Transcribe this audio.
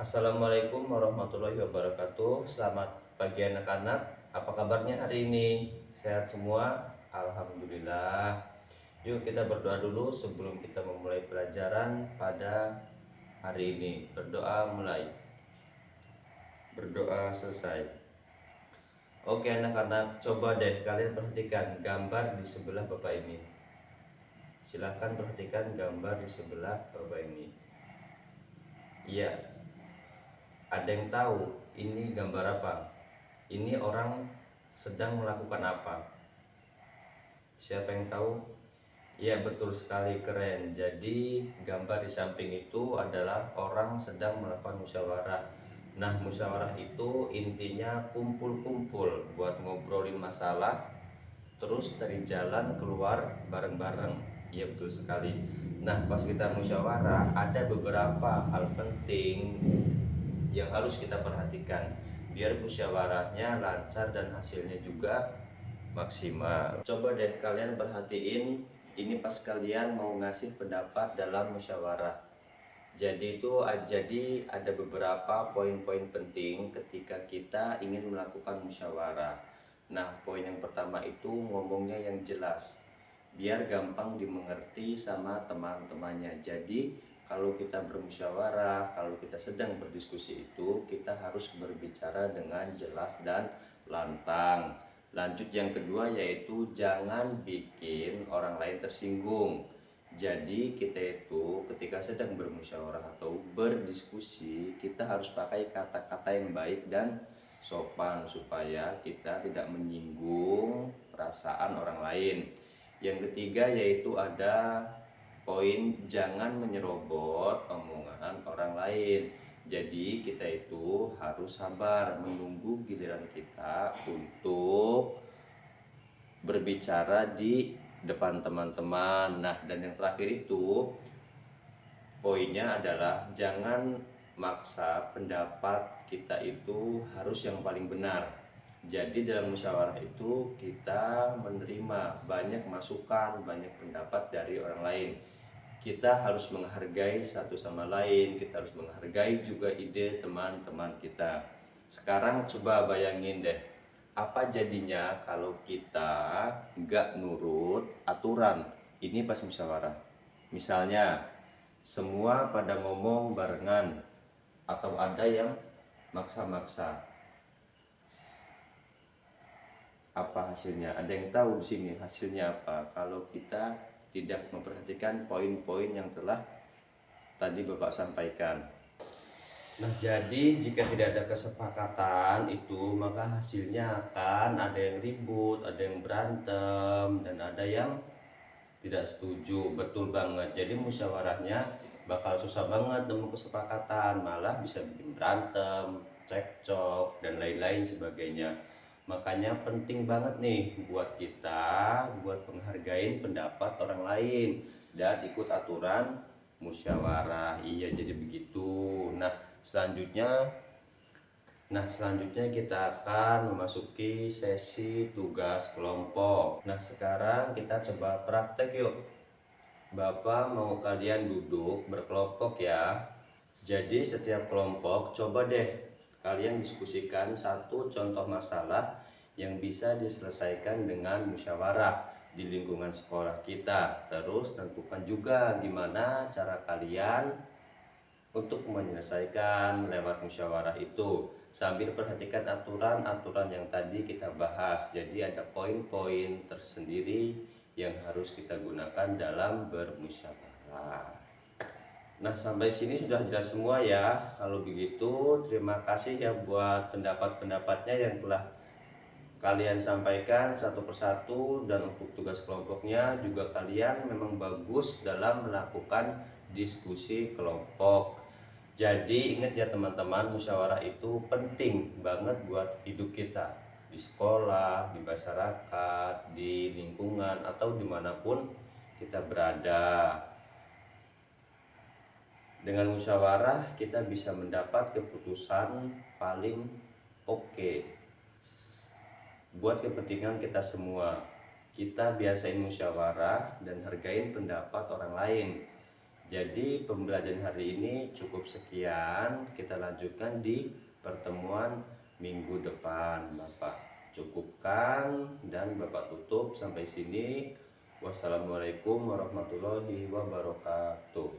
Assalamualaikum warahmatullahi wabarakatuh. Selamat pagi anak-anak. Apa kabarnya hari ini? Sehat semua? Alhamdulillah. Yuk kita berdoa dulu sebelum kita memulai pelajaran pada hari ini. Berdoa mulai. Berdoa selesai. Oke anak-anak, coba deh kalian perhatikan gambar di sebelah Bapak ini. Silahkan perhatikan gambar di sebelah Bapak ini. Iya. Ada yang tahu ini gambar apa? Ini orang sedang melakukan apa? Siapa yang tahu? Ya betul sekali, keren. Jadi gambar di samping itu adalah orang sedang melakukan musyawarah. Nah musyawarah itu intinya kumpul-kumpul buat ngobrolin masalah, terus dari jalan keluar bareng-bareng. Iya betul sekali. Nah pas kita musyawarah ada beberapa hal penting yang harus kita perhatikan biar musyawarahnya lancar dan hasilnya juga maksimal. Coba deh kalian perhatiin ini pas kalian mau ngasih pendapat dalam musyawarah. Jadi ada beberapa poin-poin penting ketika kita ingin melakukan musyawarah. Nah, poin yang pertama itu ngomongnya yang jelas biar gampang dimengerti sama teman-temannya. Jadi kalau kita bermusyawarah, kalau kita sedang berdiskusi itu, kita harus berbicara dengan jelas dan lantang. Lanjut yang kedua yaitu jangan bikin orang lain tersinggung. Jadi kita itu ketika sedang bermusyawarah atau berdiskusi, kita harus pakai kata-kata yang baik dan sopan supaya kita tidak menyinggung perasaan orang lain. Yang ketiga yaitu ada poin jangan menyerobot omongan orang lain. Jadi kita itu harus sabar menunggu giliran kita untuk berbicara di depan teman-teman. Nah, dan yang terakhir itu poinnya adalah jangan maksa pendapat kita itu harus yang paling benar. Jadi dalam musyawarah itu kita menerima banyak masukan, banyak pendapat dari orang lain. Kita harus menghargai satu sama lain, kita harus menghargai juga ide teman-teman kita. Sekarang coba bayangin deh, apa jadinya kalau kita nggak nurut aturan ini pas musyawarah. Misalnya semua pada ngomong barengan atau ada yang maksa-maksa. Apa hasilnya? Ada yang tahu di sini hasilnya apa? Kalau kita tidak memperhatikan poin-poin yang telah tadi Bapak sampaikan. Nah, jadi jika tidak ada kesepakatan itu, maka hasilnya akan ada yang ribut, ada yang berantem, dan ada yang tidak setuju. Betul banget. Jadi musyawarahnya bakal susah banget nemu kesepakatan, malah bisa bikin berantem, cekcok, dan lain-lain sebagainya. Makanya penting banget nih buat kita buat menghargai pendapat orang lain dan ikut aturan musyawarah. Iya, jadi begitu. Selanjutnya kita akan memasuki sesi tugas kelompok. Nah, sekarang kita coba praktek yuk. Bapak mau kalian duduk berkelompok ya. Jadi setiap kelompok coba deh kalian diskusikan satu contoh masalah yang bisa diselesaikan dengan musyawarah di lingkungan sekolah kita. Terus tentukan juga gimana cara kalian untuk menyelesaikan lewat musyawarah itu, sambil perhatikan aturan-aturan yang tadi kita bahas. Jadi ada poin-poin tersendiri yang harus kita gunakan dalam bermusyawarah. Nah, sampai sini sudah jelas semua ya. Kalau begitu, terima kasih ya buat pendapat-pendapatnya yang telah kalian sampaikan satu persatu, dan untuk tugas kelompoknya juga kalian memang bagus dalam melakukan diskusi kelompok. Jadi ingat ya teman-teman, musyawarah itu penting banget buat hidup kita di sekolah, di masyarakat, di lingkungan, atau dimanapun kita berada. Dengan musyawarah kita bisa mendapat keputusan paling oke buat kepentingan kita semua. Kita biasain musyawarah dan hargain pendapat orang lain. Jadi pembelajaran hari ini cukup sekian, kita lanjutkan di pertemuan minggu depan. Bapak cukupkan dan Bapak tutup sampai sini. Wassalamualaikum warahmatullahi wabarakatuh.